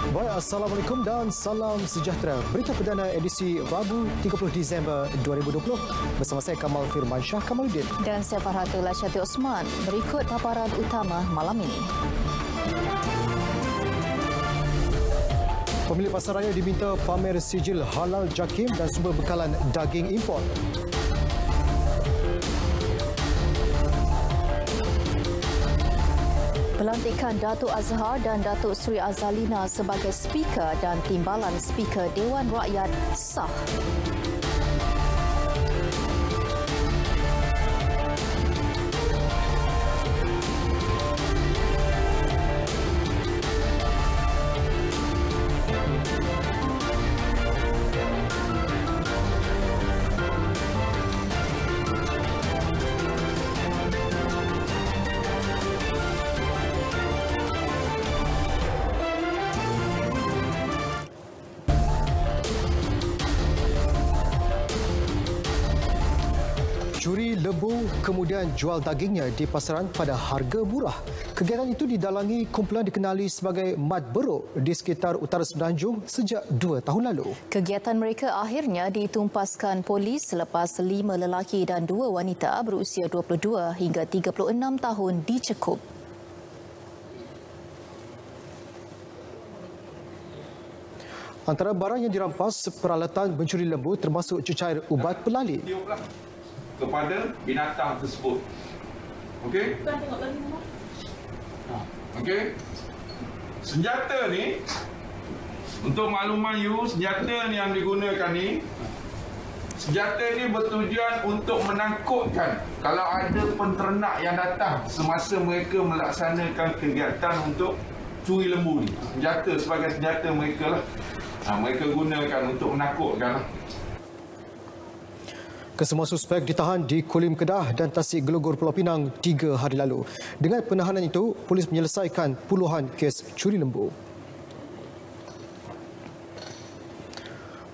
Baik, Assalamualaikum dan salam sejahtera. Berita perdana edisi Rabu 30 Disember 2020 bersama saya Kamal Firmansyah Kamaluddin. Dan saya Farhatul Lasyati Osman. Berikut paparan utama malam ini. Pemilik pasaraya diminta pamer sijil halal JAKIM dan sumber bekalan daging import. Pelantikan Datuk Azhar dan Datuk Sri Azalina sebagai Speaker dan Timbalan Speaker Dewan Rakyat sah. Curi lembu kemudian jual dagingnya di pasaran pada harga murah. Kegiatan itu didalangi kumpulan dikenali sebagai Mat Beruk di sekitar Utara Semenanjung sejak 2 tahun lalu. Kegiatan mereka akhirnya ditumpaskan polis selepas 5 lelaki dan 2 wanita berusia 22 hingga 36 tahun dicekup. Antara barang yang dirampas peralatan mencuri lembu termasuk cecair ubat pelalin. Kepada binatang tersebut. Okey? Okey? Senjata ni, untuk makluman you, senjata ni yang digunakan ni, senjata ni bertujuan untuk menakutkan kalau ada penternak yang datang semasa mereka melaksanakan kegiatan untuk curi lembu ni. Senjata sebagai senjata mereka lah. Mereka gunakan untuk menakutkan lah. Kesemua suspek ditahan di Kulim Kedah dan Tasik Gelogor Pulau Pinang 3 hari lalu. Dengan penahanan itu, polis menyelesaikan puluhan kes curi lembu.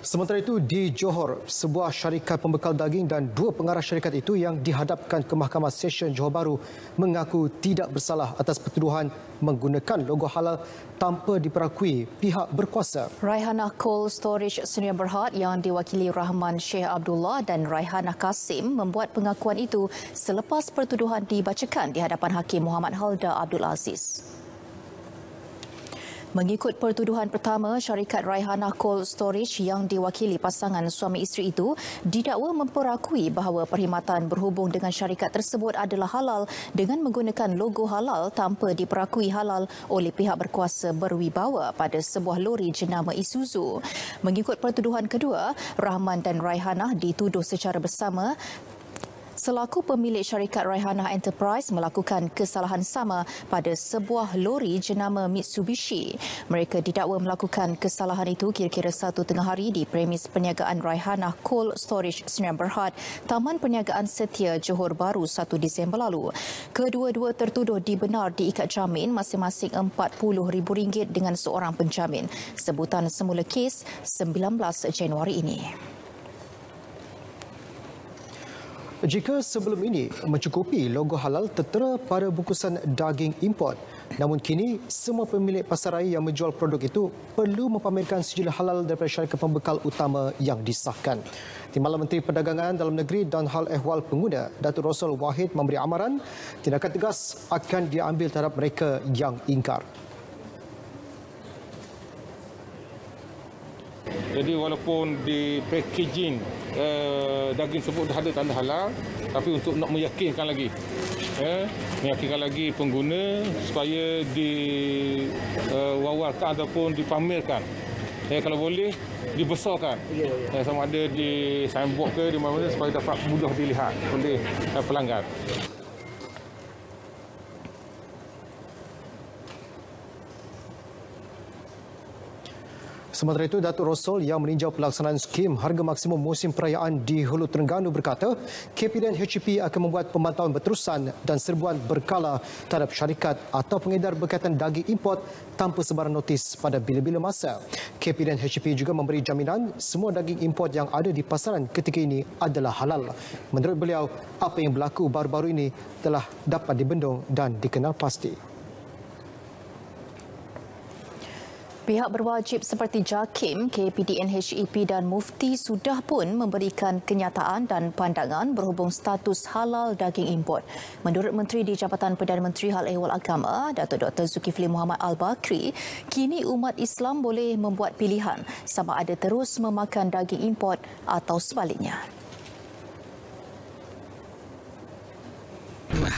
Sementara itu, di Johor, sebuah syarikat pembekal daging dan 2 pengarah syarikat itu yang dihadapkan ke Mahkamah Session Johor Bahru mengaku tidak bersalah atas pertuduhan menggunakan logo halal tanpa diperakui pihak berkuasa. Raihanah Cold Storage Sdn Bhd yang diwakili Rahman Sheikh Abdullah dan Raihanah Kasim membuat pengakuan itu selepas pertuduhan dibacakan di hadapan Hakim Muhammad Halda Abdul Aziz. Mengikut pertuduhan pertama, syarikat Raihanah Cold Storage yang diwakili pasangan suami isteri itu didakwa memperakui bahawa perkhidmatan berhubung dengan syarikat tersebut adalah halal dengan menggunakan logo halal tanpa diperakui halal oleh pihak berkuasa berwibawa pada sebuah lori jenama Isuzu. Mengikut pertuduhan kedua, Rahman dan Raihanah dituduh secara bersama selaku pemilik syarikat Raihanah Enterprise melakukan kesalahan sama pada sebuah lori jenama Mitsubishi. Mereka didakwa melakukan kesalahan itu kira-kira 1.5 hari di premis perniagaan Raihanah Cold Storage Sdn Bhd, Taman Perniagaan Setia Johor Bahru 1 Disember lalu. Kedua-dua tertuduh dibenar diikat jamin masing-masing RM40,000 dengan seorang penjamin. Sebutan semula kes 19 Januari ini. Jika sebelum ini mencukupi logo halal tertera pada bungkusan daging import, namun kini semua pemilik pasaraya yang menjual produk itu perlu mempamerkan sijil halal daripada syarikat pembekal utama yang disahkan. Timbalan Menteri Perdagangan Dalam Negeri dan Hal Ehwal Pengguna, Datuk Rosal Wahid memberi amaran tindakan tegas akan diambil terhadap mereka yang ingkar. Jadi walaupun di packaging daging tersebut dah ada tanda halal, tapi untuk nak meyakinkan lagi pengguna supaya diwawarkan ataupun dipamerkan, kalau boleh dibesarkan, sama ada di signboard ke di mana supaya dapat mudah dilihat oleh pelanggan. Sementara itu, Datuk Rosal yang meninjau pelaksanaan skim harga maksimum musim perayaan di Hulu Terengganu berkata, KP dan HEP akan membuat pemantauan berterusan dan serbuan berkala terhadap syarikat atau pengedar berkaitan daging import tanpa sebarang notis pada bila-bila masa. KP dan HEP juga memberi jaminan semua daging import yang ada di pasaran ketika ini adalah halal. Menurut beliau, apa yang berlaku baru-baru ini telah dapat dibendung dan dikenal pasti. Pihak berwajib seperti JAKIM, KPDN HEP dan Mufti sudah pun memberikan kenyataan dan pandangan berhubung status halal daging import. Menurut Menteri di Jabatan Perdana Menteri Hal Ehwal Agama, Datuk Dr. Zulkifli Muhammad Al-Bakri, kini umat Islam boleh membuat pilihan sama ada terus memakan daging import atau sebaliknya.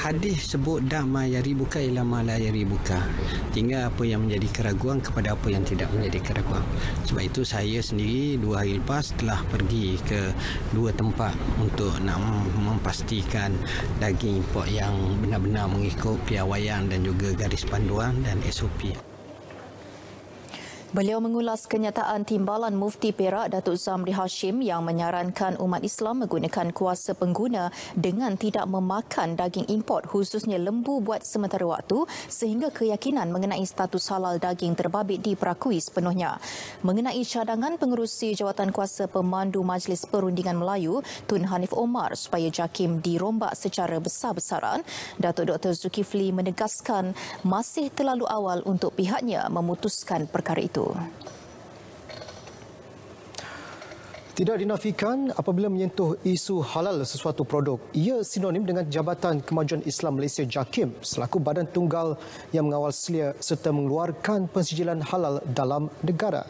Hadis sebut dak ma yaribuka ila ma la yaribuka. Tinggal apa yang menjadi keraguan kepada apa yang tidak menjadi keraguan. Sebab itu saya sendiri 2 hari lepas telah pergi ke 2 tempat untuk nak memastikan daging import yang benar-benar mengikut piawaian dan juga garis panduan dan SOP. Beliau mengulas kenyataan Timbalan Mufti Perak Datuk Zamri Hashim yang menyarankan umat Islam menggunakan kuasa pengguna dengan tidak memakan daging import khususnya lembu buat sementara waktu sehingga keyakinan mengenai status halal daging terbabit diperakui sepenuhnya. Mengenai cadangan pengerusi Jawatan Kuasa Pemandu Majlis Perundingan Melayu Tun Hanif Omar supaya JAKIM dirombak secara besar-besaran, Datuk Dr. Zulkifli menegaskan masih terlalu awal untuk pihaknya memutuskan perkara itu. Tidak dinafikan apabila menyentuh isu halal sesuatu produk, ia sinonim dengan Jabatan Kemajuan Islam Malaysia JAKIM selaku badan tunggal yang mengawal selia serta mengeluarkan pensijilan halal dalam negara.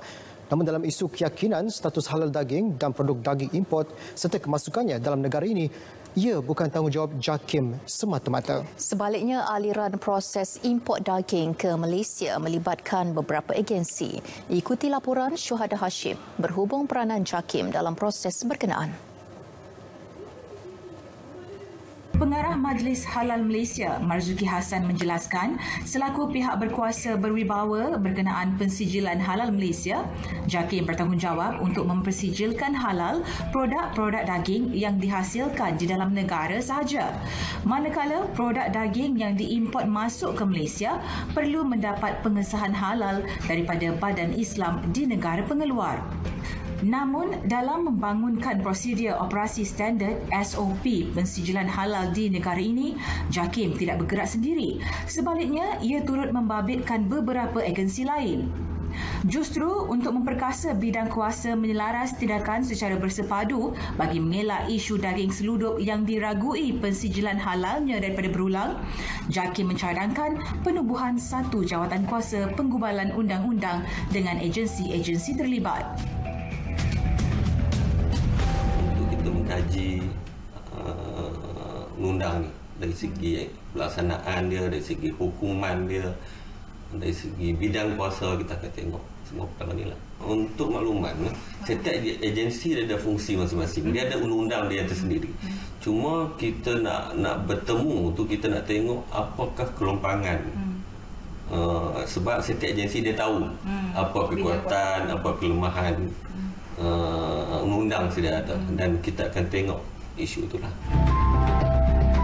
Namun dalam isu keyakinan status halal daging dan produk daging import serta kemasukannya dalam negara ini, ia bukan tanggungjawab JAKIM semata-mata. Sebaliknya, aliran proses import daging ke Malaysia melibatkan beberapa agensi. Ikuti laporan Syuhada Hashim berhubung peranan JAKIM dalam proses berkenaan. Pengarah Majlis Halal Malaysia, Marzuki Hassan menjelaskan, selaku pihak berkuasa berwibawa berkenaan pensijilan halal Malaysia, JAKIM bertanggungjawab untuk mempersijilkan halal produk-produk daging yang dihasilkan di dalam negara sahaja. Manakala produk daging yang diimport masuk ke Malaysia perlu mendapat pengesahan halal daripada Badan Islam di negara pengeluar. Namun, dalam membangunkan prosedur operasi standard SOP pensijilan halal di negara ini, JAKIM tidak bergerak sendiri. Sebaliknya, ia turut membabitkan beberapa agensi lain. Justru untuk memperkasa bidang kuasa menyelaras tindakan secara bersepadu bagi mengelak isu daging seludup yang diragui pensijilan halalnya daripada berulang, JAKIM mencadangkan penubuhan satu jawatan kuasa penggubalan undang-undang dengan agensi-agensi terlibat. Mengkaji undang ni dari segi pelaksanaan dia, dari segi hukuman dia, dari segi bidang kuasa kita akan tengok semua perkara ni lah. Untuk makluman, setiap agensi dia ada fungsi masing-masing, dia ada undang-undang dia tersendiri. Cuma kita nak bertemu tu, kita nak tengok apakah kelompangan. Sebab setiap agensi dia tahu apa kekuatan, apa kelemahan undang-undang sudah ada, dan kita akan tengok isu itulah.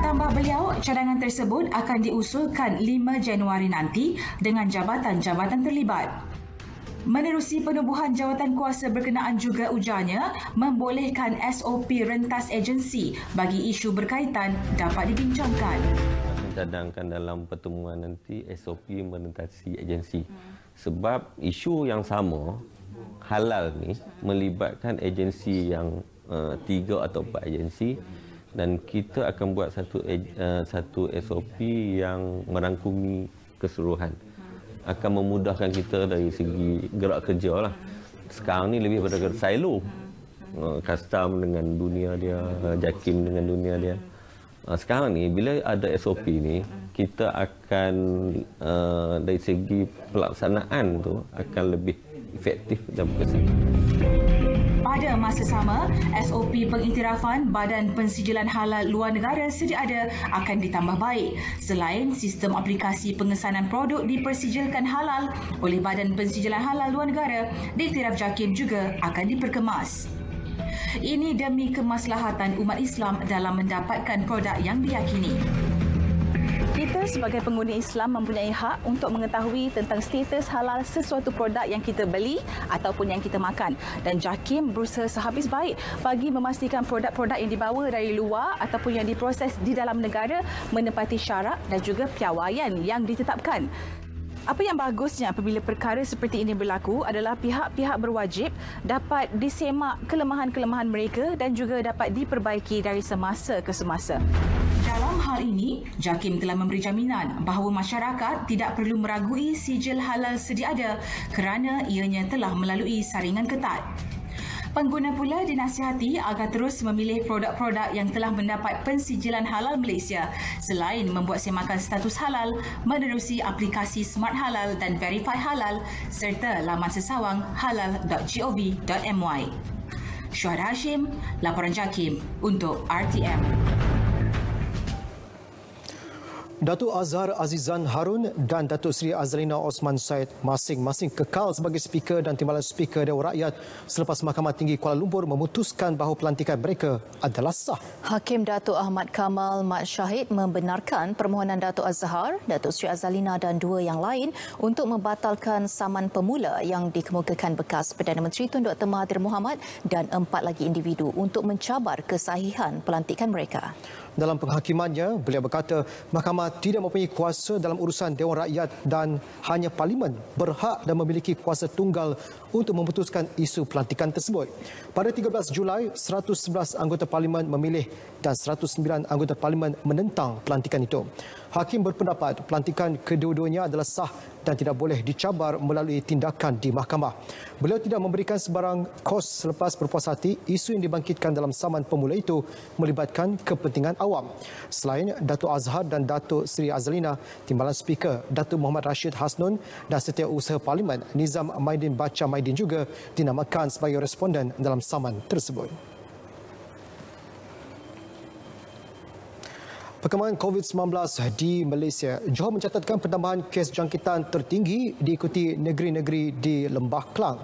Tambah beliau, cadangan tersebut akan diusulkan 5 Januari nanti dengan jabatan-jabatan terlibat. Menerusi penubuhan jawatan kuasa berkenaan juga ujarnya membolehkan SOP rentas agensi bagi isu berkaitan dapat dibincangkan. Cadangkan dalam pertemuan nanti SOP merentasi agensi. Sebab isu yang sama halal ni melibatkan agensi yang 3 atau 4 agensi, dan kita akan buat satu SOP yang merangkumi keseluruhan. Akan memudahkan kita dari segi gerak kerja lah. Sekarang ni lebih pada silo. Custom dengan dunia dia, JAKIM dengan dunia dia. Sekarang ni bila ada SOP ni, kita akan dari segi pelaksanaan tu akan lebih efektif dan berkesan. Pada masa sama, SOP pengiktirafan Badan Pensijilan Halal Luar Negara sedia ada akan ditambah baik. Selain sistem aplikasi pengesanan produk dipersijilkan halal oleh Badan Pensijilan Halal Luar Negara, diiktiraf JAKIM juga akan diperkemas. Ini demi kemaslahatan umat Islam dalam mendapatkan produk yang diyakini. Kita sebagai pengguna Islam mempunyai hak untuk mengetahui tentang status halal sesuatu produk yang kita beli ataupun yang kita makan. Dan JAKIM berusaha sehabis baik bagi memastikan produk-produk yang dibawa dari luar ataupun yang diproses di dalam negara menepati syarat dan juga piawaian yang ditetapkan. Apa yang bagusnya apabila perkara seperti ini berlaku adalah pihak-pihak berwajib dapat disemak kelemahan-kelemahan mereka dan juga dapat diperbaiki dari semasa ke semasa. Dalam hal ini, JAKIM telah memberi jaminan bahawa masyarakat tidak perlu meragui sijil halal sedia ada kerana ianya telah melalui saringan ketat. Pengguna pula dinasihati agar terus memilih produk-produk yang telah mendapat pensijilan halal Malaysia selain membuat semakan status halal menerusi aplikasi Smart Halal dan Verify Halal serta laman sesawang halal.gov.my. Syuhad Hashim, laporan JAKIM untuk RTM. Datuk Azhar Azizan Harun dan Datuk Seri Azlina Osman Said masing-masing kekal sebagai Speaker dan Timbalan Speaker Dewan Rakyat selepas Mahkamah Tinggi Kuala Lumpur memutuskan bahawa pelantikan mereka adalah sah. Hakim Datuk Ahmad Kamal Mat Syahid membenarkan permohonan Datuk Azhar, Datuk Seri Azlina dan dua yang lain untuk membatalkan saman pemula yang dikemukakan bekas Perdana Menteri Tun Dr. Mahathir Mohamad dan 4 lagi individu untuk mencabar kesahihan pelantikan mereka. Dalam penghakimannya, beliau berkata mahkamah tidak mempunyai kuasa dalam urusan Dewan Rakyat dan hanya Parlimen berhak dan memiliki kuasa tunggal untuk memutuskan isu pelantikan tersebut. Pada 13 Julai, 111 anggota Parlimen memilih dan 109 anggota Parlimen menentang pelantikan itu. Hakim berpendapat pelantikan kedua-duanya adalah sah dan tidak boleh dicabar melalui tindakan di mahkamah. Beliau tidak memberikan sebarang kos selepas berpuas hati isu yang dibangkitkan dalam saman pemula itu melibatkan kepentingan awam. Selain Datuk Azhar dan Datuk Seri Azlina, Timbalan Speaker Datuk Muhammad Rashid Hasnun dan Setiausaha Parlimen Nizam Maidin Bacha Maidin juga dinamakan sebagai responden dalam saman tersebut. Perkembangan COVID-19 di Malaysia, Johor mencatatkan penambahan kes jangkitan tertinggi diikuti negeri-negeri di Lembah Kelang.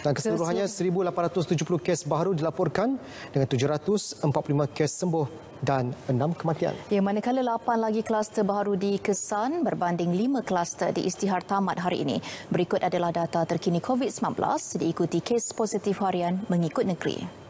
Dan keseluruhannya 1,870 kes baru dilaporkan dengan 745 kes sembuh dan 6 kematian. Yang manakala 8 lagi kluster baru di Kesan berbanding 5 kluster di Isytihar tamat hari ini. Berikut adalah data terkini COVID-19 diikuti kes positif harian mengikut negeri.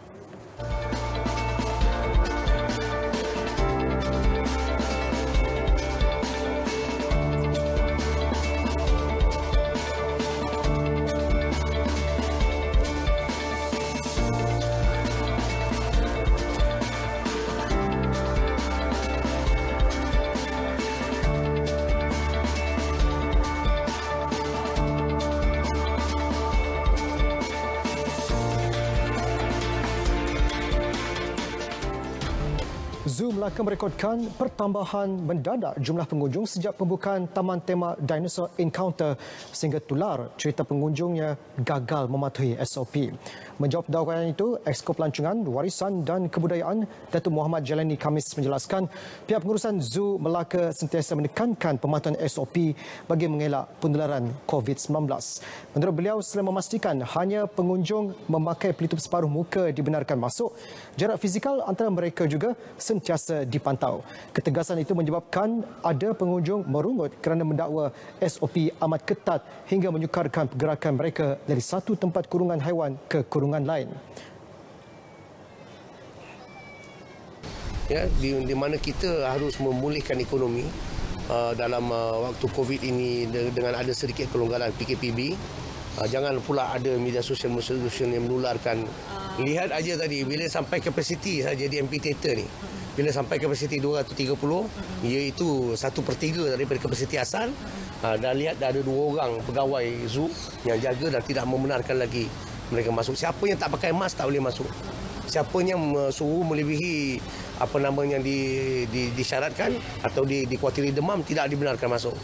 Zoo Melaka merekodkan pertambahan mendadak jumlah pengunjung sejak pembukaan Taman Tema Dinosaur Encounter sehingga tular cerita pengunjungnya gagal mematuhi SOP. Menjawab dakwanan itu, Exko Pelancongan, Warisan dan Kebudayaan Datuk Muhammad Jalani Khamis menjelaskan pihak pengurusan Zoo Melaka sentiasa menekankan pematuhan SOP bagi mengelak penularan COVID-19. Menurut beliau, selain memastikan hanya pengunjung memakai pelitup separuh muka dibenarkan masuk, jarak fizikal antara mereka juga sentiasa dipantau. Ketegasan itu menyebabkan ada pengunjung merungut kerana mendakwa SOP amat ketat hingga menyukarkan pergerakan mereka dari satu tempat kurungan haiwan ke kurungan lain. Ya, di mana kita harus memulihkan ekonomi dalam waktu COVID ini dengan ada sedikit kelonggaran PKPB. Jangan pula ada media sosial yang menularkan. Lihat aja tadi bila sampai kapasiti saja di amphitheater ni. Bila sampai kapasiti 230, iaitu 1/3 daripada kapasiti asal. Dan lihat dah ada 2 orang pegawai zoo yang jaga dan tidak membenarkan lagi mereka masuk. Siapa yang tak pakai mask tak boleh masuk. Siapa yang suhu melebihi apa namanya disyaratkan atau dikhawatiri demam tidak dibenarkan masuk.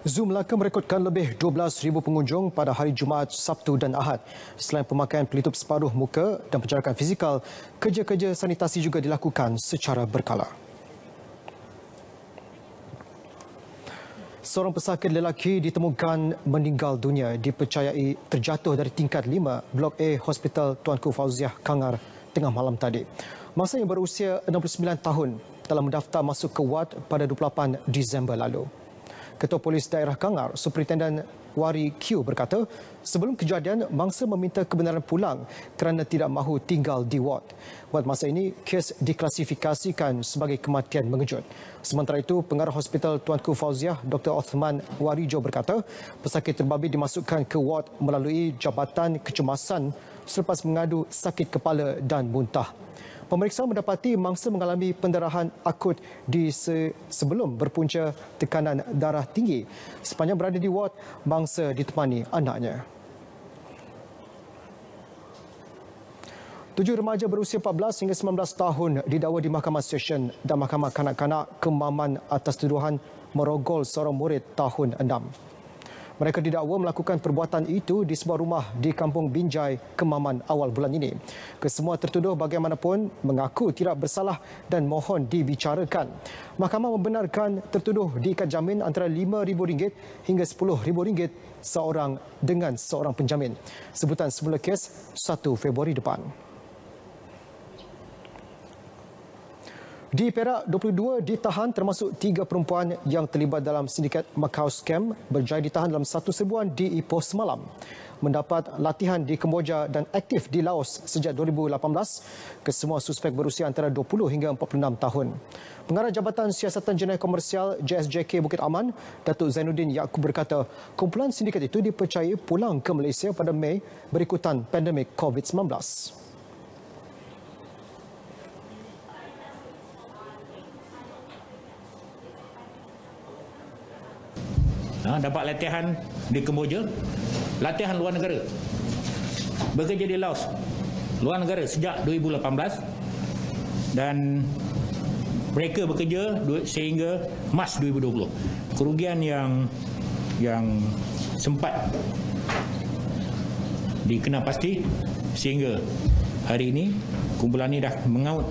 Zoo Melaka merekodkan lebih 12,000 pengunjung pada hari Jumaat, Sabtu dan Ahad. Selain pemakaian pelitup separuh muka dan penjarakan fizikal, kerja-kerja sanitasi juga dilakukan secara berkala. Seorang pesakit lelaki ditemukan meninggal dunia dipercayai terjatuh dari tingkat 5 Blok A Hospital Tuanku Fauziah Kangar tengah malam tadi. Masa yang berusia 69 tahun telah mendaftar masuk ke wad pada 28 Disember lalu. Ketua Polis Daerah Kangar, Superintendent Wari Q berkata, sebelum kejadian, mangsa meminta kebenaran pulang kerana tidak mahu tinggal di ward. Buat masa ini, kes diklasifikasikan sebagai kematian mengejut. Sementara itu, pengarah Hospital Tuanku Fauziah, Dr. Othman Warijo berkata, pesakit terbabit dimasukkan ke ward melalui jabatan kecemasan selepas mengadu sakit kepala dan muntah. Pemeriksaan mendapati mangsa mengalami pendarahan akut sebelum berpunca tekanan darah tinggi. Sepanjang berada di ward, mangsa ditemani anaknya. 7 remaja berusia 14 hingga 19 tahun didakwa di Mahkamah Session dan Mahkamah Kanak-Kanak Kemaman atas tuduhan merogol seorang murid tahun 6. Mereka didakwa melakukan perbuatan itu di sebuah rumah di Kampung Binjai, Kemaman awal bulan ini. Kesemua tertuduh bagaimanapun mengaku tidak bersalah dan mohon dibicarakan. Mahkamah membenarkan tertuduh diikat jamin antara RM5,000 hingga RM10,000 seorang dengan seorang penjamin. Sebutan semula kes 1 Februari depan. Di Perak, 22 ditahan termasuk 3 perempuan yang terlibat dalam sindikat Macau Scam berjaya ditahan dalam satu serbuan di Ipoh semalam. Mendapat latihan di Kemboja dan aktif di Laos sejak 2018, kesemua suspek berusia antara 20 hingga 46 tahun. Pengarah Jabatan Siasatan Jenayah Komersial JSJK Bukit Aman, Datuk Zainuddin Yaakob berkata, kumpulan sindikat itu dipercayai pulang ke Malaysia pada Mei berikutan pandemik COVID-19. Dapat latihan di Kemboja, latihan luar negara, bekerja di Laos, luar negara sejak 2018 dan mereka bekerja sehingga Mac 2020. Kerugian yang sempat dikenal pasti sehingga hari ini kumpulan ini dah mengaut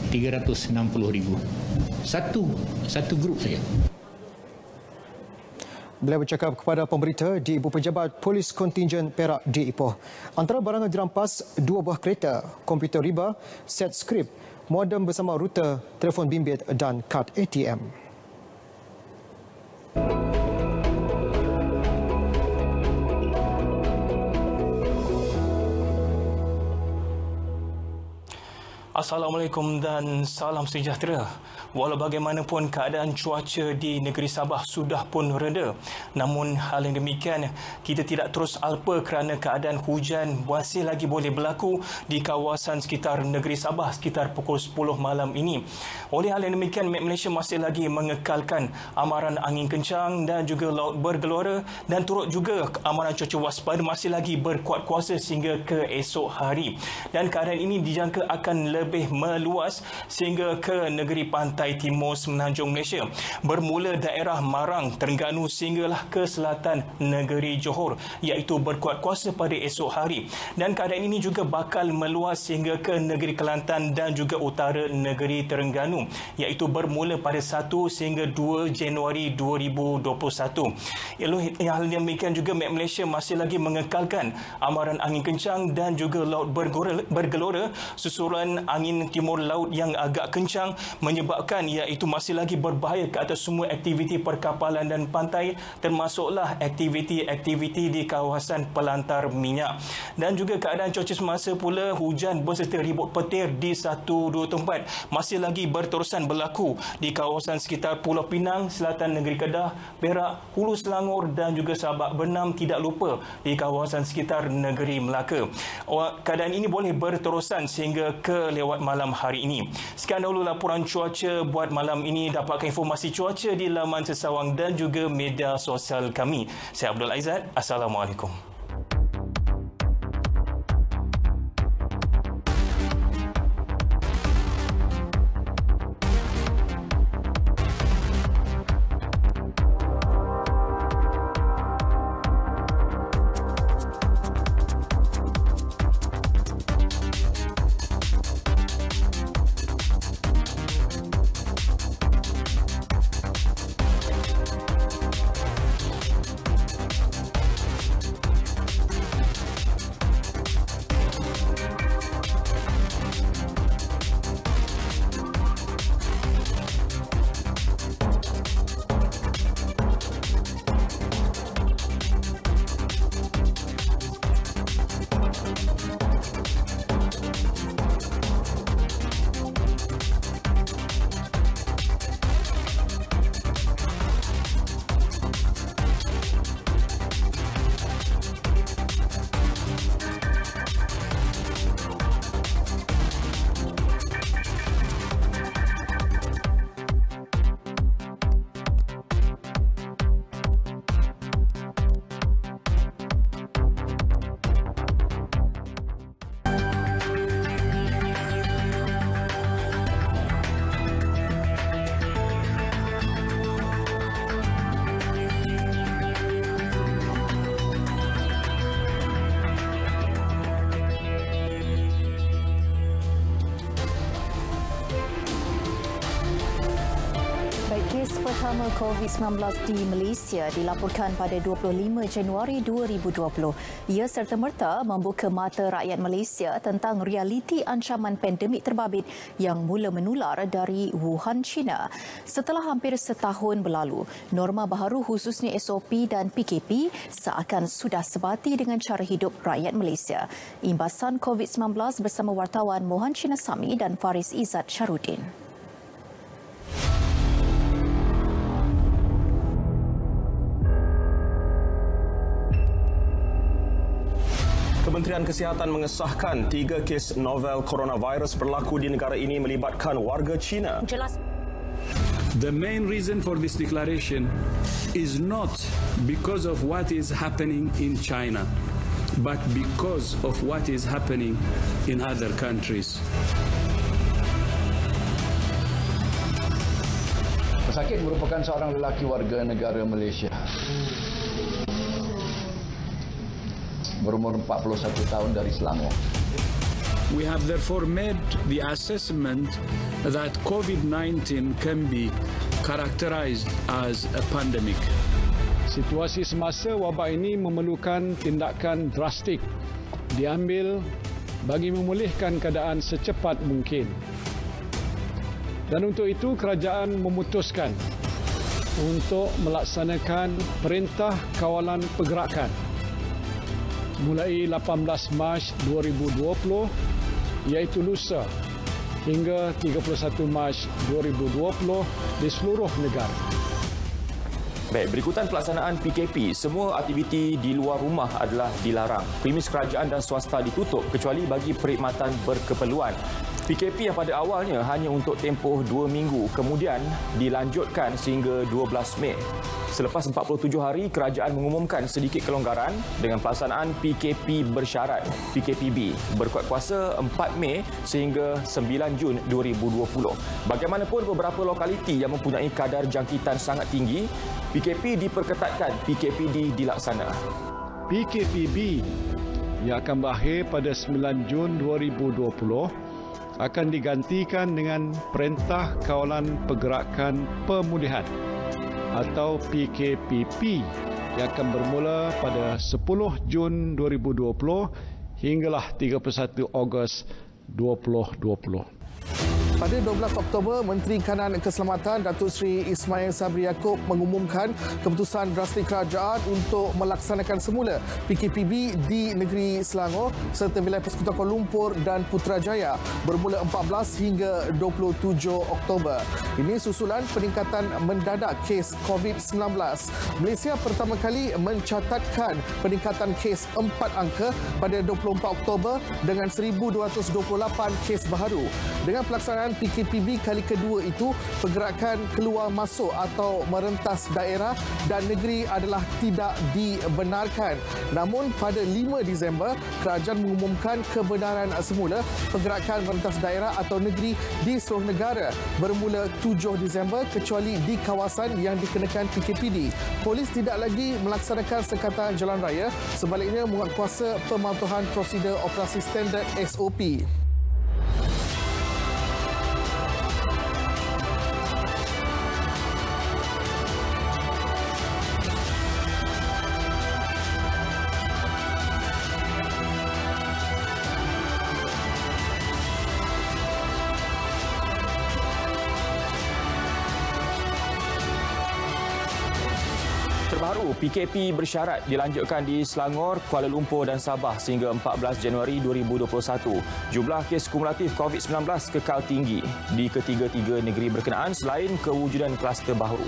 360,000. Satu grup saja. Beliau bercakap kepada pemberita di Ibu Pejabat Polis Kontingen Perak di Ipoh. Antara barangan dirampas 2 buah kereta, komputer riba, set skrip, modem bersama router, telefon bimbit dan kad ATM. Assalamualaikum dan salam sejahtera. Walau bagaimanapun keadaan cuaca di negeri Sabah sudah pun reda, namun hal yang demikian kita tidak terus alpa kerana keadaan hujan masih lagi boleh berlaku di kawasan sekitar negeri Sabah sekitar pukul 10 malam ini. Oleh hal yang demikian, Met Malaysia masih lagi mengekalkan amaran angin kencang dan juga laut bergelora dan turut juga amaran cuaca waspada masih lagi berkuat kuasa sehingga ke esok hari. Dan keadaan ini dijangka akan lebih meluas sehingga ke negeri pantai timur semenanjung Malaysia. Bermula daerah Marang, Terengganu sehinggalah ke selatan negeri Johor, iaitu berkuat kuasa pada esok hari. Dan keadaan ini juga bakal meluas sehingga ke negeri Kelantan dan juga utara negeri Terengganu, iaitu bermula pada 1 sehingga 2 Januari 2021. Hal yang demikian juga Met Malaysia masih lagi mengekalkan amaran angin kencang dan juga laut bergelora susulan angin timur laut yang agak kencang menyebabkan iaitu masih lagi berbahaya ke atas semua aktiviti perkapalan dan pantai, termasuklah aktiviti-aktiviti di kawasan pelantar minyak. Dan juga keadaan cuaca semasa pula hujan berserta ribut petir di 1-2 tempat masih lagi berterusan berlaku di kawasan sekitar Pulau Pinang, selatan negeri Kedah, Perak, Hulu Selangor dan juga Sabak Bernam, tidak lupa di kawasan sekitar negeri Melaka. Keadaan ini boleh berterusan sehingga ke lewat malam hari ini. Sekian dahulu laporan cuaca buat malam ini. Dapatkan informasi cuaca di laman sesawang dan juga media sosial kami. Saya Abdul Aizat. Assalamualaikum. pertama COVID-19 di Malaysia dilaporkan pada 25 Januari 2020. Ia serta-merta membuka mata rakyat Malaysia tentang realiti ancaman pandemik terbabit yang mula menular dari Wuhan, China. Setelah hampir setahun berlalu, norma baharu khususnya SOP dan PKP seakan sudah sebati dengan cara hidup rakyat Malaysia. Imbasan COVID-19 bersama wartawan Mohan Chinasami dan Faris Izzat Syarudin. Kementerian Kesihatan mengesahkan 3 kes novel coronavirus berlaku di negara ini melibatkan warga China. The main reason for this declaration is not because of what is happening in China, but because of what is happening in other countries. Pesakit merupakan seorang lelaki warga negara Malaysia. Berumur 41 tahun dari Selangor. We have therefore made the assessment that COVID-19 can be characterized as a pandemic. Situasi semasa wabak ini memerlukan tindakan drastik diambil bagi memulihkan keadaan secepat mungkin. Dan untuk itu kerajaan memutuskan untuk melaksanakan perintah kawalan pergerakan mulai 18 Mac 2020 iaitu lusa hingga 31 Mac 2020 di seluruh negara. Baik, berikutan pelaksanaan PKP, semua aktiviti di luar rumah adalah dilarang. Premis kerajaan dan swasta ditutup kecuali bagi perkhidmatan berkeperluan. PKP yang pada awalnya hanya untuk tempoh 2 minggu, kemudian dilanjutkan sehingga 12 Mei. Selepas 47 hari, kerajaan mengumumkan sedikit kelonggaran dengan pelaksanaan PKP bersyarat, PKPB, berkuat kuasa 4 Mei sehingga 9 Jun 2020. Bagaimanapun beberapa lokaliti yang mempunyai kadar jangkitan sangat tinggi, PKP diperketatkan, PKPD dilaksana. PKPB yang akan berakhir pada 9 Jun 2020 akan digantikan dengan Perintah Kawalan Pergerakan Pemulihan atau PKPP yang akan bermula pada 10 Jun 2020 hinggalah 31 Ogos 2020. Pada 12 Oktober, Menteri Kanan Keselamatan Datuk Seri Ismail Sabri Yaakob mengumumkan keputusan drastik kerajaan untuk melaksanakan semula PKPB di negeri Selangor serta wilayah Persekutuan Kuala Lumpur dan Putrajaya bermula 14 hingga 27 Oktober. Ini susulan peningkatan mendadak kes COVID-19. Malaysia pertama kali mencatatkan peningkatan kes 4 angka pada 24 Oktober dengan 1,228 kes baharu. Dengan pelaksanaan PKPB kali kedua itu, pergerakan keluar masuk atau merentas daerah dan negeri adalah tidak dibenarkan. Namun pada 5 Disember, kerajaan mengumumkan kebenaran semula pergerakan merentas daerah atau negeri di seluruh negara bermula 7 Disember kecuali di kawasan yang dikenakan PKPD. Polis tidak lagi melaksanakan sekatan jalan raya, sebaliknya menguatkuasa pematuhan prosedur operasi standard SOP. Terbaru, PKP bersyarat dilanjutkan di Selangor, Kuala Lumpur dan Sabah sehingga 14 Januari 2021. Jumlah kes kumulatif COVID-19 kekal tinggi di ketiga-tiga negeri berkenaan selain kewujudan kluster baru.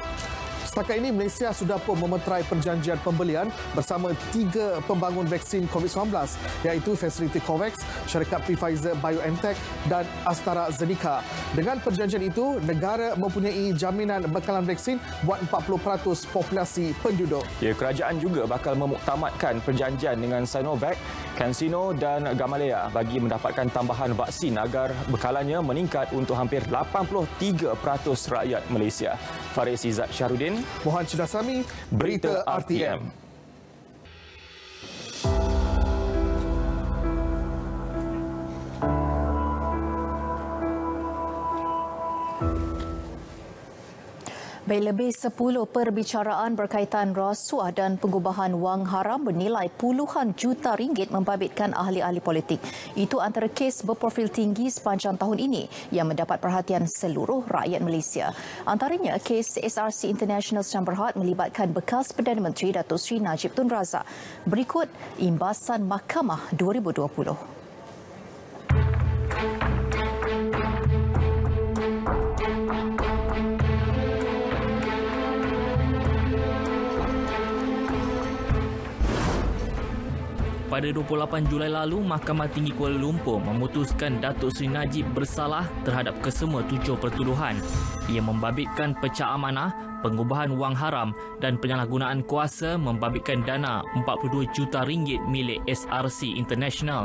Setakat ini, Malaysia sudah pun memeterai perjanjian pembelian bersama 3 pembangun vaksin COVID-19 iaitu Fasiliti COVAX, syarikat Pfizer BioNTech dan AstraZeneca. Dengan perjanjian itu, negara mempunyai jaminan bekalan vaksin buat 40% populasi penduduk. Ya, kerajaan juga bakal memuktamadkan perjanjian dengan Sinovac, CanSino dan Gamaleya bagi mendapatkan tambahan vaksin agar bekalannya meningkat untuk hampir 83% rakyat Malaysia. Faris Izzat Syarudin, Mohan Chinasami, Berita RTM. Baik, lebih 10 perbicaraan berkaitan rasuah dan pengubahan wang haram bernilai puluhan juta ringgit membabitkan ahli-ahli politik. Itu antara kes berprofil tinggi sepanjang tahun ini yang mendapat perhatian seluruh rakyat Malaysia. Antaranya kes SRC International Sedang Berhad melibatkan bekas Perdana Menteri Datuk Seri Najib Tun Razak. Berikut imbasan Mahkamah 2020. Pada 28 Julai lalu, Mahkamah Tinggi Kuala Lumpur memutuskan Datuk Seri Najib bersalah terhadap kesemua 7 pertuduhan. Ia membabitkan pecah amanah, pengubahan wang haram dan penyalahgunaan kuasa membabitkan dana 42 juta ringgit milik SRC International.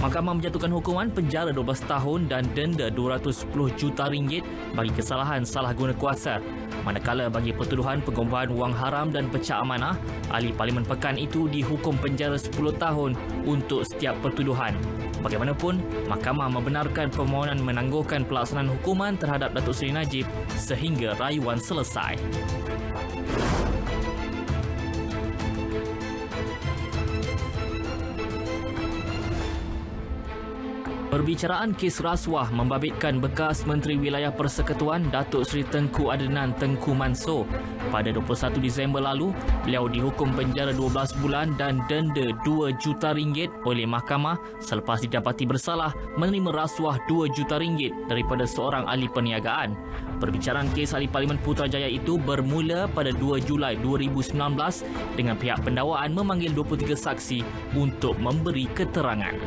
Mahkamah menjatuhkan hukuman penjara 12 tahun dan denda 210 juta ringgit bagi kesalahan salah guna kuasa. Manakala bagi pertuduhan pengubahan wang haram dan pecah amanah, ahli Parlimen Pekan itu dihukum penjara 10 tahun untuk setiap pertuduhan. Bagaimanapun, Mahkamah membenarkan permohonan menangguhkan pelaksanaan hukuman terhadap Datuk Seri Najib sehingga rayuan selesai. Perbicaraan kes rasuah membabitkan bekas Menteri Wilayah Persekutuan Datuk Seri Tengku Adnan Tengku Mansor. Pada 21 Disember lalu, beliau dihukum penjara 12 bulan dan denda 2 juta ringgit oleh mahkamah selepas didapati bersalah menerima rasuah 2 juta ringgit daripada seorang ahli perniagaan. Perbicaraan kes ahli Parlimen Putrajaya itu bermula pada 2 Julai 2019 dengan pihak pendakwaan memanggil 23 saksi untuk memberi keterangan.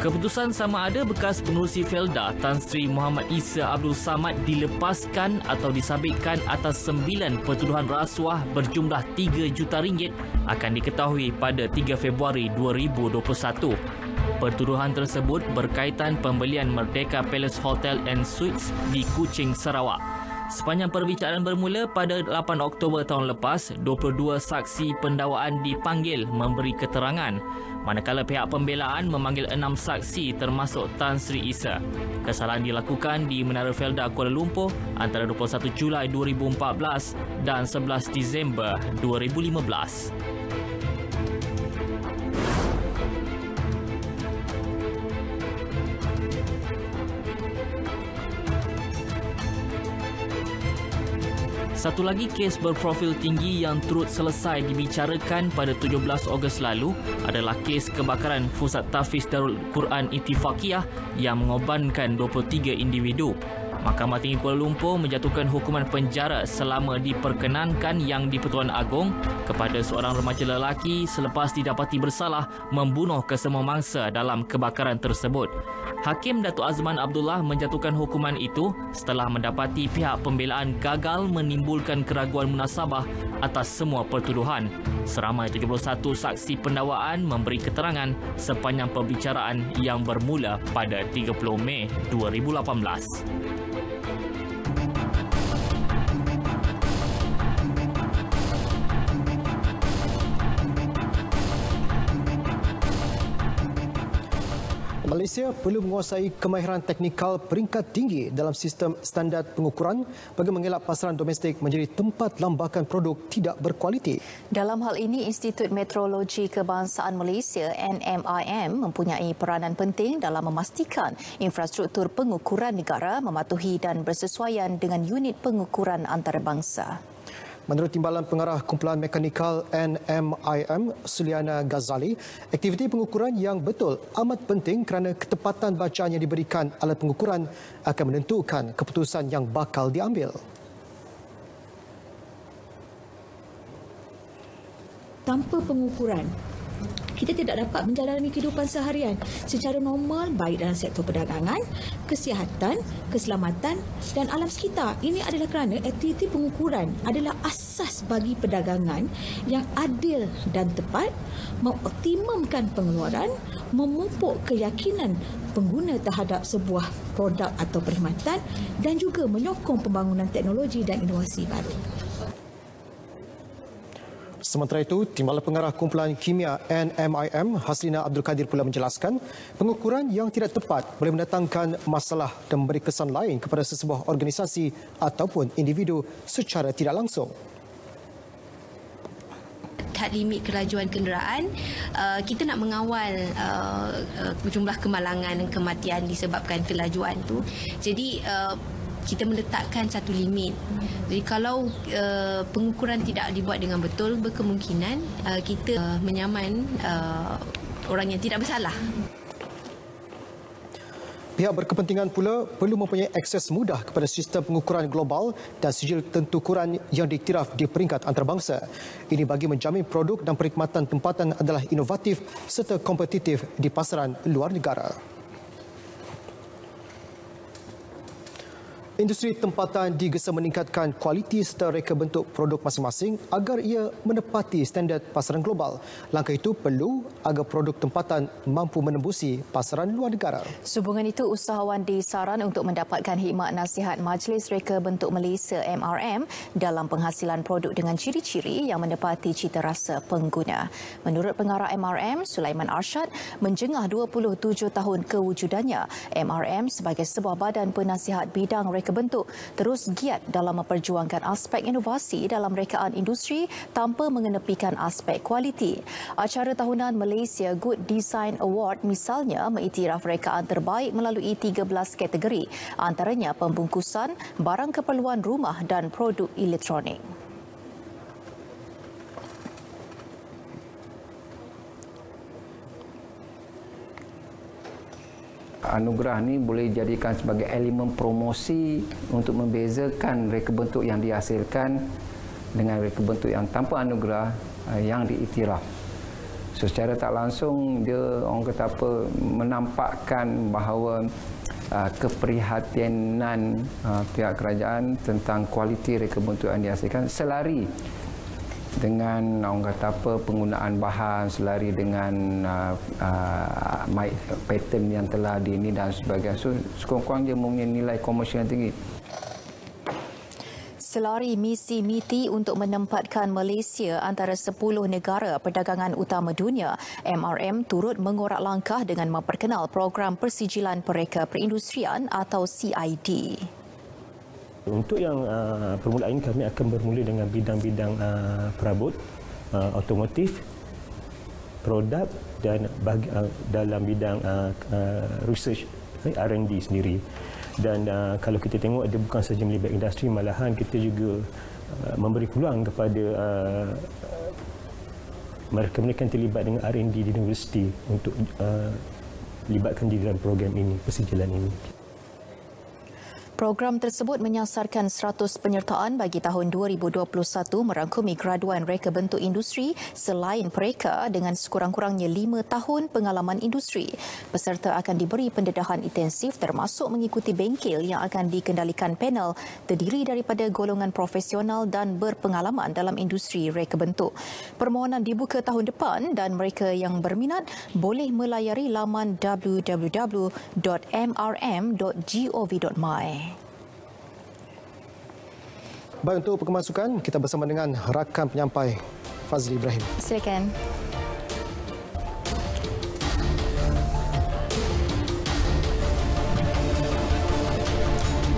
Keputusan sama ada bekas pengerusi Felda Tan Sri Muhammad Isa Abdul Samad dilepaskan atau disabitkan atas 9 pertuduhan rasuah berjumlah 3 juta ringgit akan diketahui pada 3 Februari 2021. Pertuduhan tersebut berkaitan pembelian Merdeka Palace Hotel and Suites di Kuching, Sarawak. Sepanjang perbicaraan bermula pada 8 Oktober tahun lepas, 22 saksi pendakwaan dipanggil memberi keterangan, manakala pihak pembelaan memanggil 6 saksi termasuk Tan Sri Isa. Kesalahan dilakukan di Menara Felda Kuala Lumpur antara 21 Julai 2014 dan 11 Disember 2015. Satu lagi kes berprofil tinggi yang turut selesai dibicarakan pada 17 Ogos lalu adalah kes kebakaran Pusat Tahfiz Darul Quran Ittifaqiyah yang mengorbankan 23 individu. Mahkamah Tinggi Kuala Lumpur menjatuhkan hukuman penjara selama diperkenankan Yang di-Pertuan Agong kepada seorang remaja lelaki selepas didapati bersalah membunuh kesemua mangsa dalam kebakaran tersebut. Hakim Datuk Azman Abdullah menjatuhkan hukuman itu setelah mendapati pihak pembelaan gagal menimbulkan keraguan munasabah atas semua pertuduhan. Seramai 71 saksi pendakwaan memberi keterangan sepanjang perbicaraan yang bermula pada 30 Mei 2018. Malaysia perlu menguasai kemahiran teknikal peringkat tinggi dalam sistem standard pengukuran bagi mengelak pasaran domestik menjadi tempat lambakan produk tidak berkualiti. Dalam hal ini, Institut Meteorologi Kebangsaan Malaysia NMIM mempunyai peranan penting dalam memastikan infrastruktur pengukuran negara mematuhi dan bersesuaian dengan unit pengukuran antarabangsa. Menurut Timbalan Pengarah Kumpulan Mekanikal NMIM, Suliana Ghazali, aktiviti pengukuran yang betul amat penting kerana ketepatan bacaan yang diberikan alat pengukuran akan menentukan keputusan yang bakal diambil. Tanpa pengukuran, kita tidak dapat menjalani kehidupan seharian secara normal, baik dalam sektor perdagangan, kesihatan, keselamatan dan alam sekitar. Ini adalah kerana aktiviti pengukuran adalah asas bagi perdagangan yang adil dan tepat, mengoptimumkan pengeluaran, memupuk keyakinan pengguna terhadap sebuah produk atau perkhidmatan dan juga menyokong pembangunan teknologi dan inovasi baru. Sementara itu, Timbalan Pengarah Kumpulan Kimia NMIM, Haslina Abdul Kadir pula menjelaskan pengukuran yang tidak tepat boleh mendatangkan masalah dan memberi kesan lain kepada sesebuah organisasi ataupun individu secara tidak langsung. Had limit kelajuan kenderaan, kita nak mengawal jumlah kemalangan dan kematian disebabkan kelajuan tu. Jadi kita meletakkan satu limit. Jadi kalau pengukuran tidak dibuat dengan betul, berkemungkinan kita menyaman orang yang tidak bersalah. Pihak berkepentingan pula perlu mempunyai akses mudah kepada sistem pengukuran global dan sijil tentukuran yang diiktiraf di peringkat antarabangsa. Ini bagi menjamin produk dan perkhidmatan tempatan adalah inovatif serta kompetitif di pasaran luar negara. Industri tempatan digesa meningkatkan kualiti serta reka bentuk produk masing-masing agar ia menepati standard pasaran global. Langkah itu perlu agar produk tempatan mampu menembusi pasaran luar negara. Sehubungan itu, usahawan disaran untuk mendapatkan khidmat nasihat Majlis Reka Bentuk Malaysia MRM dalam penghasilan produk dengan ciri-ciri yang menepati cita rasa pengguna. Menurut pengarah MRM, Sulaiman Arsyad, menjengah 27 tahun kewujudannya, MRM sebagai sebuah badan penasihat bidang reka bentuk terus giat dalam memperjuangkan aspek inovasi dalam rekaan industri tanpa mengenepikan aspek kualiti. Acara tahunan Malaysia Good Design Award misalnya mengiktiraf rekaan terbaik melalui 13 kategori, antaranya pembungkusan, barang keperluan rumah dan produk elektronik. Anugerah ni boleh dijadikan sebagai elemen promosi untuk membezakan reka bentuk yang dihasilkan dengan reka bentuk yang tanpa anugerah yang diiktiraf. So, secara tak langsung dia orang kata apa, menampakkan bahawa keprihatinan pihak kerajaan tentang kualiti reka bentuk yang dihasilkan selari dengan orang kata apa, penggunaan bahan, selari dengan pattern yang telah ini dan sebagainya. So, sekurang-kurang dia mempunyai nilai komersial yang tinggi. Selari misi MITI untuk menempatkan Malaysia antara 10 negara perdagangan utama dunia, MRM turut mengorak langkah dengan memperkenal program Persijilan Pereka Perindustrian atau CID. Untuk yang permulaan kami akan bermula dengan bidang-bidang perabot, otomotif, produk dan dalam bidang research R&D sendiri. Dan kalau kita tengok dia bukan sahaja melibatkan industri, malahan kita juga memberi peluang kepada mereka-mereka yang terlibat dengan R&D di universiti untuk libatkan di dalam program ini, persijilan ini. Program tersebut menyasarkan 100 penyertaan bagi tahun 2021 merangkumi graduan reka bentuk industri selain pereka dengan sekurang-kurangnya 5 tahun pengalaman industri. Peserta akan diberi pendedahan intensif termasuk mengikuti bengkel yang akan dikendalikan panel terdiri daripada golongan profesional dan berpengalaman dalam industri reka bentuk. Permohonan dibuka tahun depan dan mereka yang berminat boleh melayari laman www.mrm.gov.my. Baik, untuk perkembangan kita bersama dengan rakan penyampai Fazli Ibrahim. Silakan.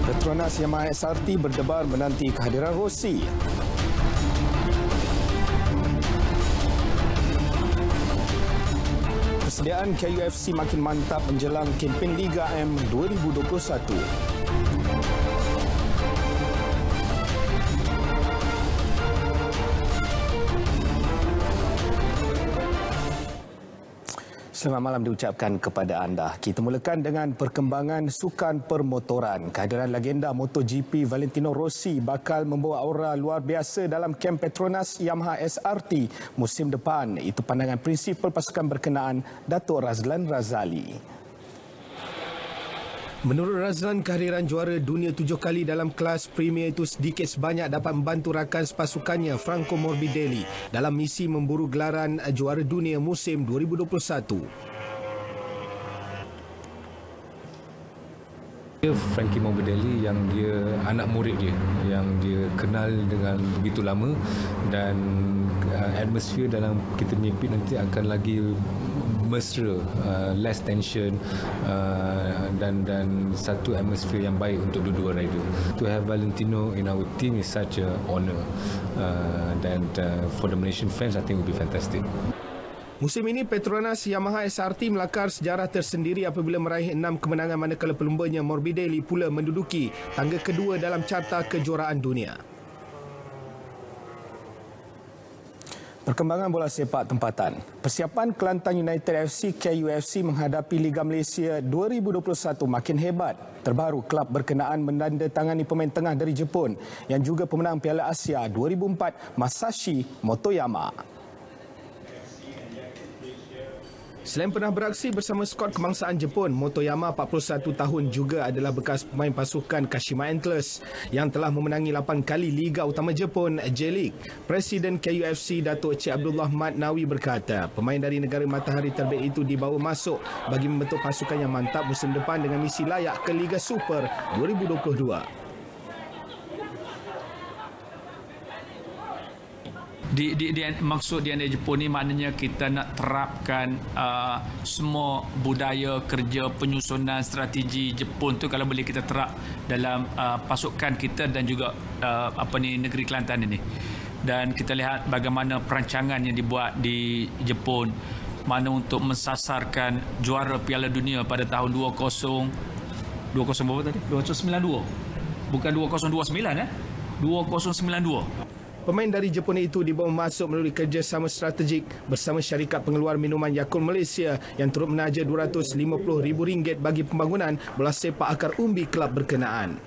Petronas Yamaha SRT berdebar menanti kehadiran Rossi. Persediaan KUFC makin mantap menjelang kempen Liga M 2021. Selamat malam diucapkan kepada anda. Kita mulakan dengan perkembangan sukan permotoran. Kehadiran legenda MotoGP Valentino Rossi bakal membawa aura luar biasa dalam kem Petronas Yamaha SRT musim depan. Itu pandangan prinsipal pasukan berkenaan, Datuk Razlan Razali. Menurut Razlan, kehadiran juara dunia 7 kali dalam kelas Premier itu sedikit sebanyak dapat membantu rakan sepasukannya Franco Morbidelli dalam misi memburu gelaran juara dunia musim 2021. Frankie Morbidelli yang dia anak murid dia, yang dia kenal dengan begitu lama dan atmosphere dalam kita punya pit nanti akan lagi mesra, less tension, dan satu atmosphere yang baik untuk dua-dua rider. To have Valentino in our team is such a honor, and for the Malaysian fans, I think it will be fantastic. Musim ini Petronas Yamaha SRT melakar sejarah tersendiri apabila meraih 6 kemenangan manakala pelumbanya Morbidelli pula menduduki tangga kedua dalam carta kejuaraan dunia. Perkembangan bola sepak tempatan. Persiapan Kelantan United FC KUFC menghadapi Liga Malaysia 2021 makin hebat. Terbaru, kelab berkenaan menandatangani pemain tengah dari Jepun yang juga pemenang Piala Asia 2004 Masashi Motoyama. Selain pernah beraksi bersama skuad kebangsaan Jepun, Motoyama 41 tahun juga adalah bekas pemain pasukan Kashima Antlers yang telah memenangi 8 kali Liga Utama Jepun J-League. Presiden KUFC Datuk Encik Abdullah Mat Nawi berkata, pemain dari negara matahari terbit itu dibawa masuk bagi membentuk pasukan yang mantap musim depan dengan misi layak ke Liga Super 2022. Maksud DNA Jepun ni maknanya kita nak terapkan semua budaya kerja penyusunan strategi Jepun tu kalau boleh kita terap dalam pasukan kita dan juga negeri Kelantan ini. Dan kita lihat bagaimana perancangan yang dibuat di Jepun, mana untuk mensasarkan juara Piala Dunia pada tahun 20 berapa tadi? 2092. Bukan 2029 2092. Pemain dari Jepun itu dibawa masuk melalui kerjasama strategik bersama syarikat pengeluar minuman Yakult Malaysia yang turut menaja RM250,000 bagi pembangunan bola sepak akar umbi kelab berkenaan.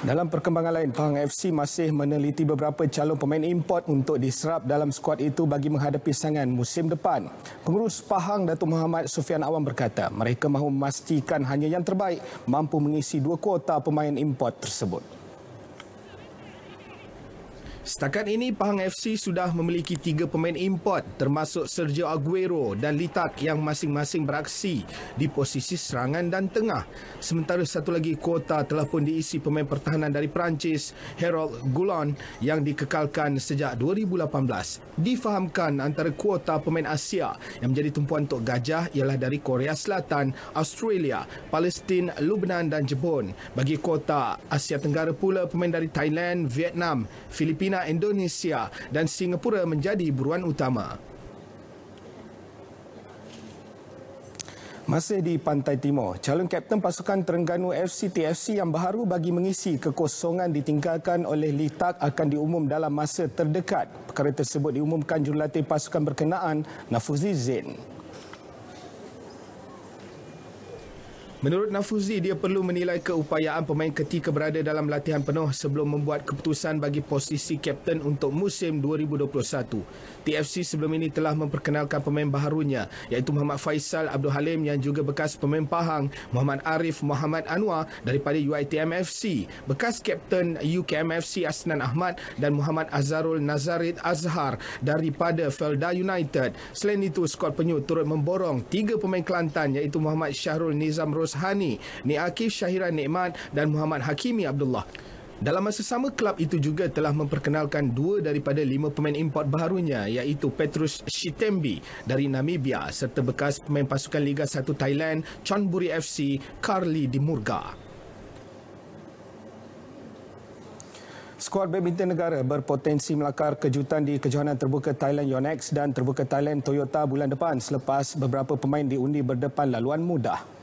Dalam perkembangan lain, Pahang FC masih meneliti beberapa calon pemain import untuk diserap dalam skuad itu bagi menghadapi saingan musim depan. Pengurus Pahang Datuk Muhammad Sufian Awam berkata, mereka mahu memastikan hanya yang terbaik mampu mengisi 2 kuota pemain import tersebut. Setakat ini, Pahang FC sudah memiliki 3 pemain import termasuk Sergio Aguero dan Litak yang masing-masing beraksi di posisi serangan dan tengah. Sementara satu lagi kuota telah pun diisi pemain pertahanan dari Perancis, Harold Goulon yang dikekalkan sejak 2018. Difahamkan antara kuota pemain Asia yang menjadi tumpuan untuk Gajah ialah dari Korea Selatan, Australia, Palestin, Lebanon dan Jepun. Bagi kuota Asia Tenggara pula, pemain dari Thailand, Vietnam, Filipina, Indonesia dan Singapura menjadi buruan utama. Masih di Pantai Timur, calon kapten pasukan Terengganu FC TFC yang baharu bagi mengisi kekosongan ditinggalkan oleh Litak akan diumum dalam masa terdekat. Perkara tersebut diumumkan jurulatih pasukan berkenaan, Nafuzi Zain. Menurut Nafuzi, dia perlu menilai keupayaan pemain ketika berada dalam latihan penuh sebelum membuat keputusan bagi posisi kapten untuk musim 2021. TFC sebelum ini telah memperkenalkan pemain baharunya iaitu Muhammad Faisal Abdul Halim yang juga bekas pemain Pahang, Muhammad Arif Muhammad Anwar daripada UiTM FC, bekas kapten UKM FC Asnan Ahmad dan Muhammad Azharul Nazarid Azhar daripada Felda United. Selain itu, skuad penyu turut memborong 3 pemain Kelantan iaitu Muhammad Syahrul Nizam Roshani, Niakif Syahiran Nikmat dan Muhammad Hakimi Abdullah. Dalam masa sama, kelab itu juga telah memperkenalkan 2 daripada 5 pemain import baharunya iaitu Petrus Shitembi dari Namibia serta bekas pemain pasukan Liga 1 Thailand Chonburi FC Carly Dimurga. Skuad badminton negara berpotensi melakar kejutan di kejohanan terbuka Thailand Yonex dan terbuka Thailand Toyota bulan depan selepas beberapa pemain diundi berdepan laluan mudah.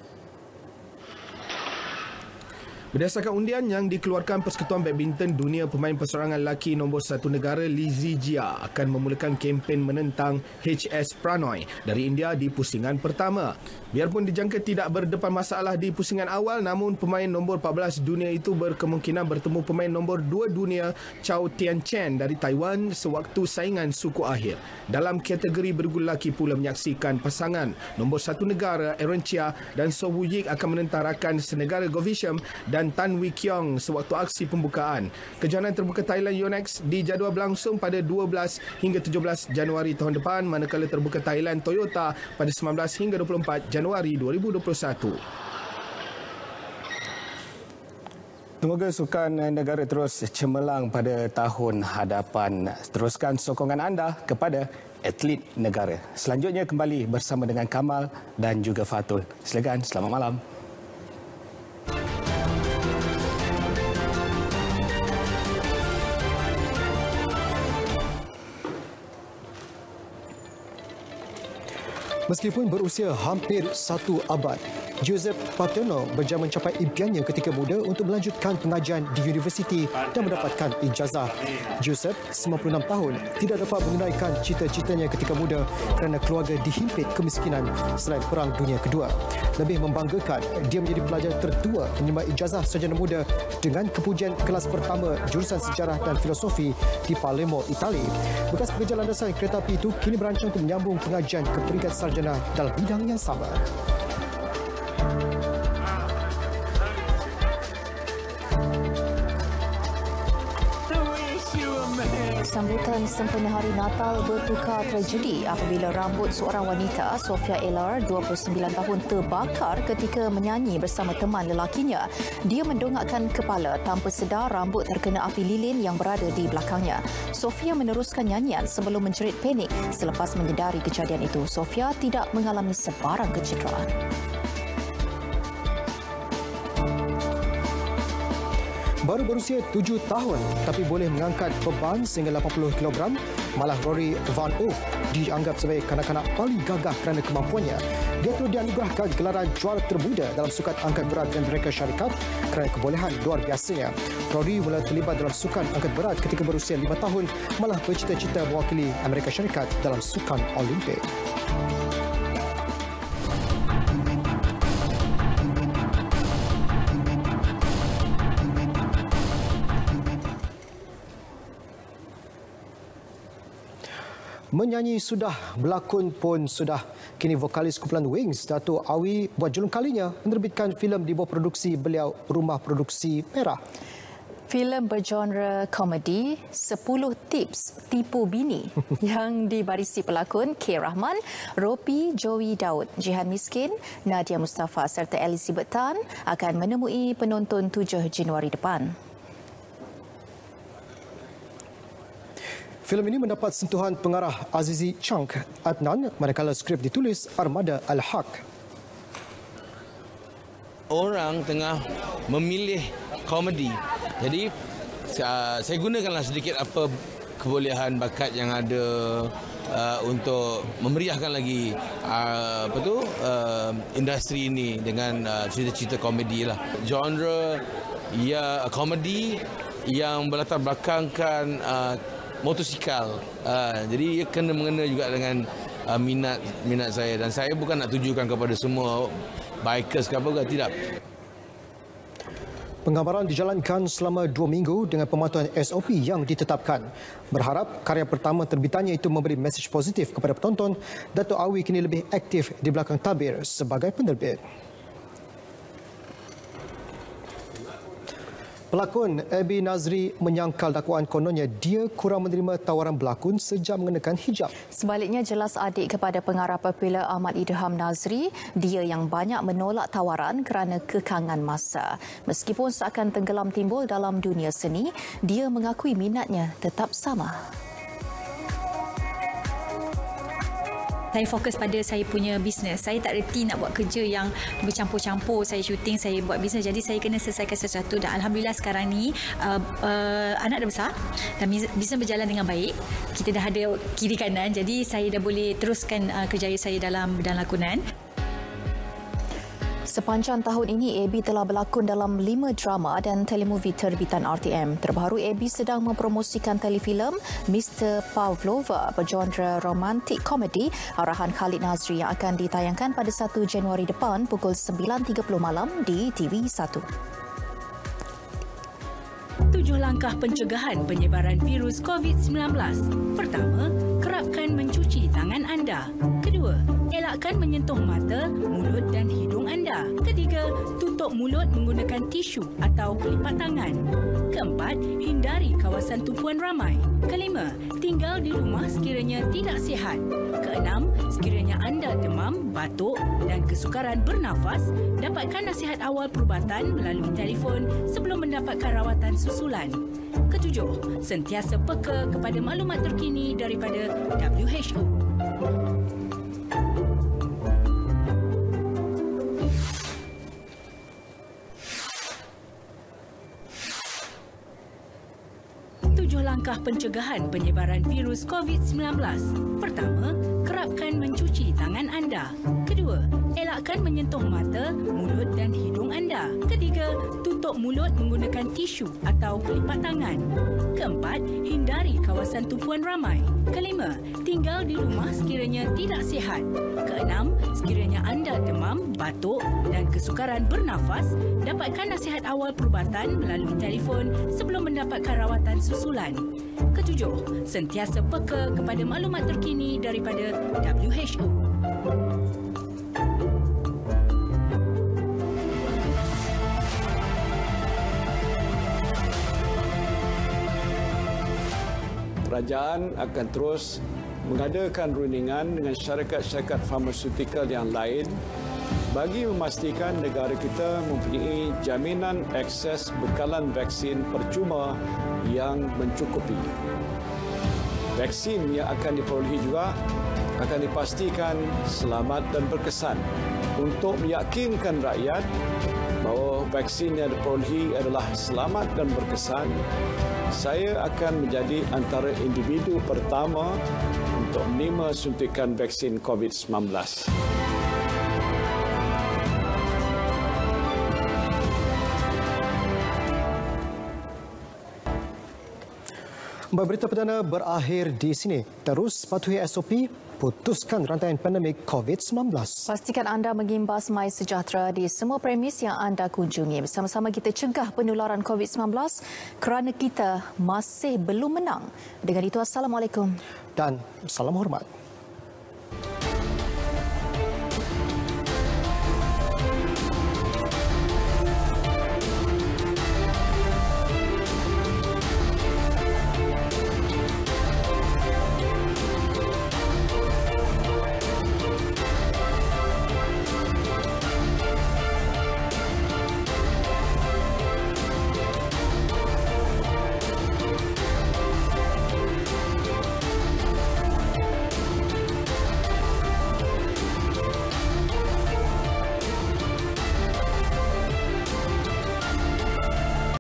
Berdasarkan undian yang dikeluarkan Persekutuan Badminton Dunia, pemain perseorangan lelaki nombor 1 negara Lee Zijia akan memulakan kempen menentang HS Pranoy dari India di pusingan pertama. Biarpun dijangka tidak berdepan masalah di pusingan awal, namun pemain nombor 14 dunia itu berkemungkinan bertemu pemain nombor 2 dunia Chao Tianchen dari Taiwan sewaktu saingan suku akhir. Dalam kategori bergu lelaki pula menyaksikan pasangan nombor 1 negara Aaron Chia dan So Woo Yik akan menentang rakan senegara Govisham dan Tan Wee Kiong sewaktu aksi pembukaan. Kejohanan terbuka Thailand Yonex dijadual berlangsung pada 12 hingga 17 Januari tahun depan, manakala terbuka Thailand Toyota pada 19 hingga 24 Januari 2021. Semoga sukan negara terus cemerlang pada tahun hadapan. Teruskan sokongan anda kepada atlet negara. Selanjutnya kembali bersama dengan Kamal dan juga Fatul. Silakan, selamat malam. Meskipun berusia hampir 1 abad, Joseph Paterno berjaya mencapai impiannya ketika muda untuk melanjutkan pengajian di universiti dan mendapatkan ijazah. Joseph, 96 tahun, tidak dapat menunaikan cita-citanya ketika muda kerana keluarga dihimpit kemiskinan selain Perang Dunia Kedua. Lebih membanggakan, dia menjadi pelajar tertua menerima ijazah sarjana muda dengan kepujian kelas pertama jurusan sejarah dan filosofi di Palermo, Itali. Bekas pekerja landasan kereta api itu kini berancang untuk menyambung pengajian ke peringkat sarjana dalam bidang yang sama. Sambutan sempena Hari Natal bertukar tragedi apabila rambut seorang wanita, Sofia Ellar, 29 tahun, terbakar ketika menyanyi bersama teman lelakinya. Dia mendongakkan kepala tanpa sedar rambut terkena api lilin yang berada di belakangnya. Sofia meneruskan nyanyian sebelum menjerit panik. Selepas menyedari kejadian itu, Sofia tidak mengalami sebarang kecederaan. Baru berusia 7 tahun tapi boleh mengangkat beban sehingga 80 kg, malah Rory Van Oof dianggap sebagai kanak-kanak paling gagah kerana kemampuannya. Dia turut dianugerahkan gelaran juara termuda dalam sukan angkat berat di Amerika Syarikat kerana kebolehan luar biasanya. Rory mula terlibat dalam sukan angkat berat ketika berusia 5 tahun, malah bercita-cita mewakili Amerika Syarikat dalam sukan Olimpik. Menyanyi sudah, berlakon pun sudah. Kini vokalis kumpulan Wings, Dato' Awi, buat julung kalinya menerbitkan filem di bawah produksi beliau, Rumah Produksi Merah. Filem bergenre komedi 10 Tips Tipu Bini yang dibarisi pelakon K. Rahman, Ropi, Joey Daud, Jihan Miskin, Nadia Mustafa serta Elizabeth Tan akan menemui penonton 7 Januari depan. Filem ini mendapat sentuhan pengarah Azizi Chunk Adnan manakala skrip ditulis Armada Al-Haq. Orang tengah memilih komedi. Jadi saya gunakanlah sedikit apa kebolehan bakat yang ada untuk memeriahkan lagi industri ini dengan cerita-cerita komedi lah. Genre ya komedi yang berlatar belakangkan motosikal. Jadi ia kena mengena juga dengan minat saya, dan saya bukan nak tujukan kepada semua bikers ke apa, tidak. Penggambaran dijalankan selama 2 minggu dengan pemantauan SOP yang ditetapkan. Berharap karya pertama terbitannya itu memberi mesej positif kepada penonton. Dato' Awi kini lebih aktif di belakang tabir sebagai penerbit. Pelakon Abby Nazri menyangkal dakwaan kononnya dia kurang menerima tawaran berlakon sejak mengenakan hijab. Sebaliknya, jelas adik kepada pengarah popular Ahmad Idham Nazri, dia yang banyak menolak tawaran kerana kekangan masa. Meskipun seakan tenggelam timbul dalam dunia seni, dia mengakui minatnya tetap sama. Saya fokus pada saya punya bisnes. Saya tak reti nak buat kerja yang bercampur-campur. Saya syuting, saya buat bisnes. Jadi saya kena selesaikan sesuatu. Dan Alhamdulillah sekarang ni anak dah besar dan bisnes berjalan dengan baik. Kita dah ada kiri kanan. Jadi saya dah boleh teruskan kerjaya saya dalam bidang lakonan. Sepanjang tahun ini, Abby telah berlakon dalam 5 drama dan telemovie terbitan RTM. Terbaru, Abby sedang mempromosikan telefilm Mr. Pavlova bergenre romantik komedi arahan Khalid Nazri yang akan ditayangkan pada 1 Januari depan pukul 9.30 malam di TV1. 7 langkah pencegahan penyebaran virus COVID-19. Pertama, kerapkan mencuci tangan anda. Kedua, elakkan menyentuh mata, mulut dan hidung anda. Ketiga, tutup tutup mulut menggunakan tisu atau pelipat tangan. Keempat, hindari kawasan tumpuan ramai. Kelima, tinggal di rumah sekiranya tidak sihat. Keenam, sekiranya anda demam, batuk dan kesukaran bernafas, dapatkan nasihat awal perubatan melalui telefon sebelum mendapatkan rawatan susulan. Ketujuh, sentiasa peka kepada maklumat terkini daripada WHO. Langkah pencegahan penyebaran virus COVID-19. Pertama, kerapkan mencuci tangan anda. Kedua, elakkan menyentuh mata, mulut dan hidung anda. Ketiga, tutup mulut menggunakan tisu atau pelipat tangan. Keempat, hindari kawasan tumpuan ramai. Kelima, tinggal di rumah sekiranya tidak sihat. Keenam, sekiranya anda demam, batuk dan kesukaran bernafas, dapatkan nasihat awal perubatan melalui telefon sebelum mendapatkan rawatan susulan. Ketujuh, sentiasa peka kepada maklumat terkini daripada WHO. Kerajaan akan terus mengadakan rundingan dengan syarikat-syarikat farmasutikal yang lain bagi memastikan negara kita mempunyai jaminan akses bekalan vaksin percuma yang mencukupi. Vaksin yang akan diperolehi juga akan dipastikan selamat dan berkesan untuk meyakinkan rakyat bahawa vaksin yang diperolehi adalah selamat dan berkesan. Saya akan menjadi antara individu pertama untuk menerima suntikan vaksin COVID-19. Berita perdana berakhir di sini. Terus patuhi SOP, putuskan rantaian pandemik COVID-19. Pastikan anda mengimbas MySejahtera di semua premis yang anda kunjungi. Bersama-sama kita cegah penularan COVID-19 kerana kita masih belum menang. Dengan itu, Assalamualaikum. Dan salam hormat.